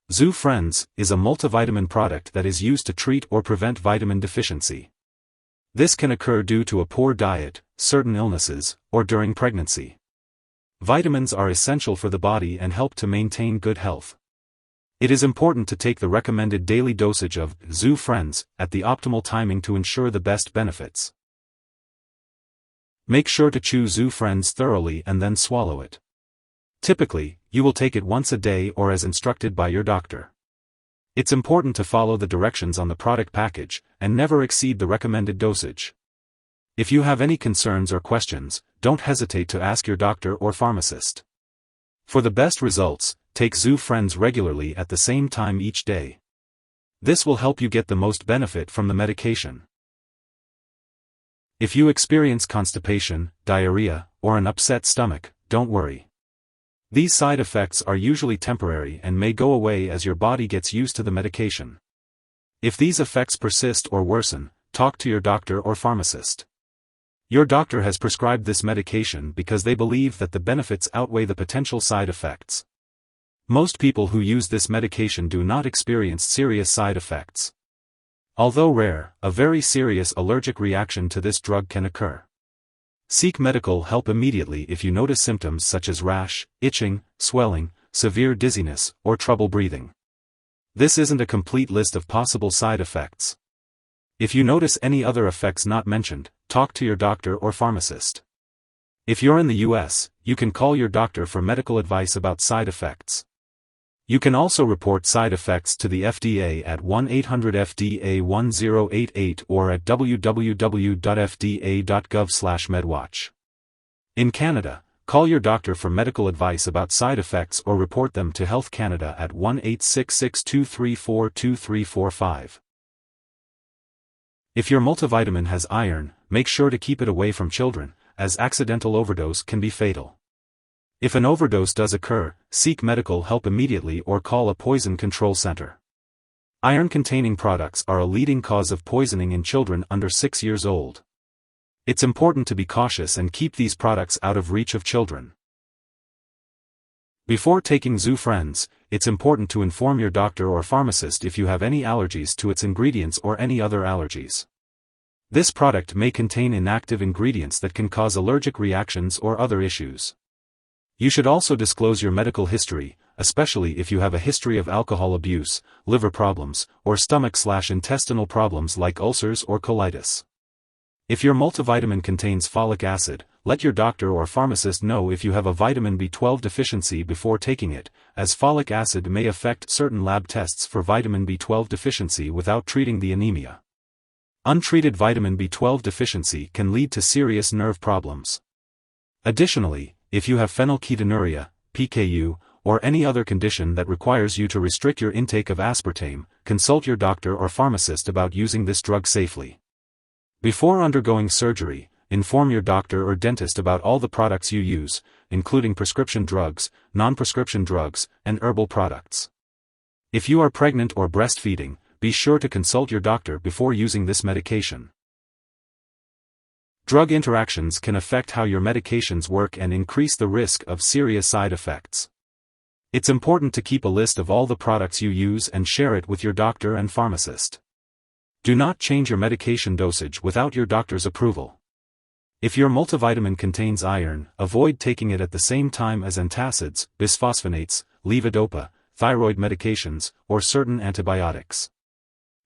Zoo Friends is a multivitamin product that is used to treat or prevent vitamin deficiency. This can occur due to a poor diet, certain illnesses, or during pregnancy. Vitamins are essential for the body and help to maintain good health. It is important to take the recommended daily dosage of Zoo Friends at the optimal timing to ensure the best benefits. Make sure to chew Zoo Friends thoroughly and then swallow it. Typically, you will take it once a day or as instructed by your doctor. It's important to follow the directions on the product package, and never exceed the recommended dosage. If you have any concerns or questions, don't hesitate to ask your doctor or pharmacist. For the best results, take Zoo Friends regularly at the same time each day. This will help you get the most benefit from the medication. If you experience constipation, diarrhea, or an upset stomach, don't worry. These side effects are usually temporary and may go away as your body gets used to the medication. If these effects persist or worsen, talk to your doctor or pharmacist. Your doctor has prescribed this medication because they believe that the benefits outweigh the potential side effects. Most people who use this medication do not experience serious side effects. Although rare, a very serious allergic reaction to this drug can occur. Seek medical help immediately if you notice symptoms such as rash, itching, swelling, severe dizziness, or trouble breathing. This isn't a complete list of possible side effects. If you notice any other effects not mentioned, talk to your doctor or pharmacist. If you're in the US, you can call your doctor for medical advice about side effects. You can also report side effects to the FDA at 1-800-FDA-1088 or at www.fda.gov/medwatch. In Canada, call your doctor for medical advice about side effects or report them to Health Canada at 1-866-234-2345. If your multivitamin has iron, make sure to keep it away from children, as accidental overdose can be fatal. If an overdose does occur, seek medical help immediately or call a poison control center. Iron-containing products are a leading cause of poisoning in children under 6 years old. It's important to be cautious and keep these products out of reach of children. Before taking Zoo Friends, it's important to inform your doctor or pharmacist if you have any allergies to its ingredients or any other allergies. This product may contain inactive ingredients that can cause allergic reactions or other issues. You should also disclose your medical history, especially if you have a history of alcohol abuse, liver problems, or stomach/intestinal problems like ulcers or colitis. If your multivitamin contains folic acid, let your doctor or pharmacist know if you have a vitamin B12 deficiency before taking it, as folic acid may affect certain lab tests for vitamin B12 deficiency without treating the anemia. Untreated vitamin B12 deficiency can lead to serious nerve problems. Additionally, if you have phenylketonuria, PKU, or any other condition that requires you to restrict your intake of aspartame, consult your doctor or pharmacist about using this drug safely. Before undergoing surgery, inform your doctor or dentist about all the products you use, including prescription drugs, non-prescription drugs, and herbal products. If you are pregnant or breastfeeding, be sure to consult your doctor before using this medication. Drug interactions can affect how your medications work and increase the risk of serious side effects. It's important to keep a list of all the products you use and share it with your doctor and pharmacist. Do not change your medication dosage without your doctor's approval. If your multivitamin contains iron, avoid taking it at the same time as antacids, bisphosphonates, levodopa, thyroid medications, or certain antibiotics.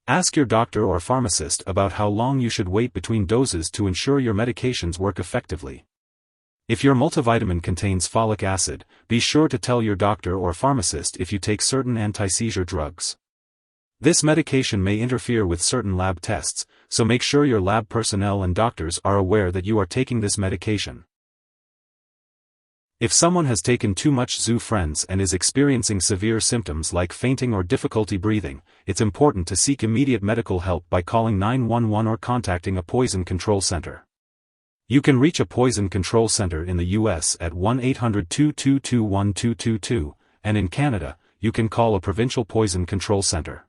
Ask your doctor or pharmacist about how long you should wait between doses to ensure your medications work effectively. If your multivitamin contains folic acid, be sure to tell your doctor or pharmacist if you take certain anti-seizure drugs. This medication may interfere with certain lab tests, so make sure your lab personnel and doctors are aware that you are taking this medication. If someone has taken too much Zoo Friends and is experiencing severe symptoms like fainting or difficulty breathing, it's important to seek immediate medical help by calling 911 or contacting a poison control center. You can reach a poison control center in the US at 1-800-222-1222, and in Canada, you can call a provincial poison control center.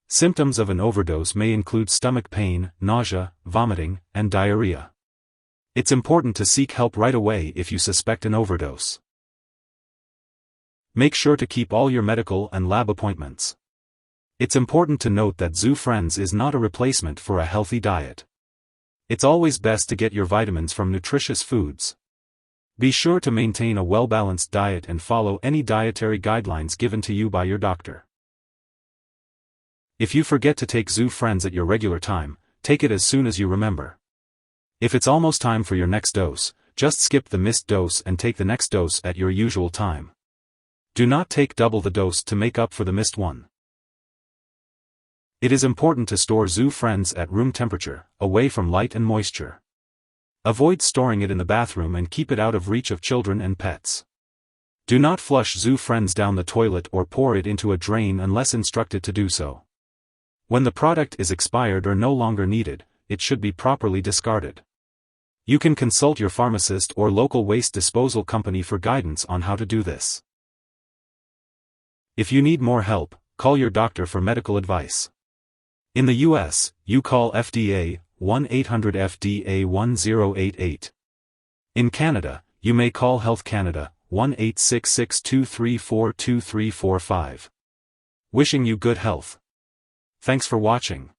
Symptoms of an overdose may include stomach pain, nausea, vomiting, and diarrhea. It's important to seek help right away if you suspect an overdose. Make sure to keep all your medical and lab appointments. It's important to note that Zoo Friends is not a replacement for a healthy diet. It's always best to get your vitamins from nutritious foods. Be sure to maintain a well-balanced diet and follow any dietary guidelines given to you by your doctor. If you forget to take Zoo Friends at your regular time, take it as soon as you remember. If it's almost time for your next dose, just skip the missed dose and take the next dose at your usual time. Do not take double the dose to make up for the missed one. It is important to store Zoo Friends at room temperature, away from light and moisture. Avoid storing it in the bathroom and keep it out of reach of children and pets. Do not flush Zoo Friends down the toilet or pour it into a drain unless instructed to do so. When the product is expired or no longer needed, it should be properly discarded. You can consult your pharmacist or local waste disposal company for guidance on how to do this. If you need more help, call your doctor for medical advice. In the US, you call FDA 1-800-FDA-1088. In Canada, you may call Health Canada 1-866-234-2345. Wishing you good health. Thanks for watching.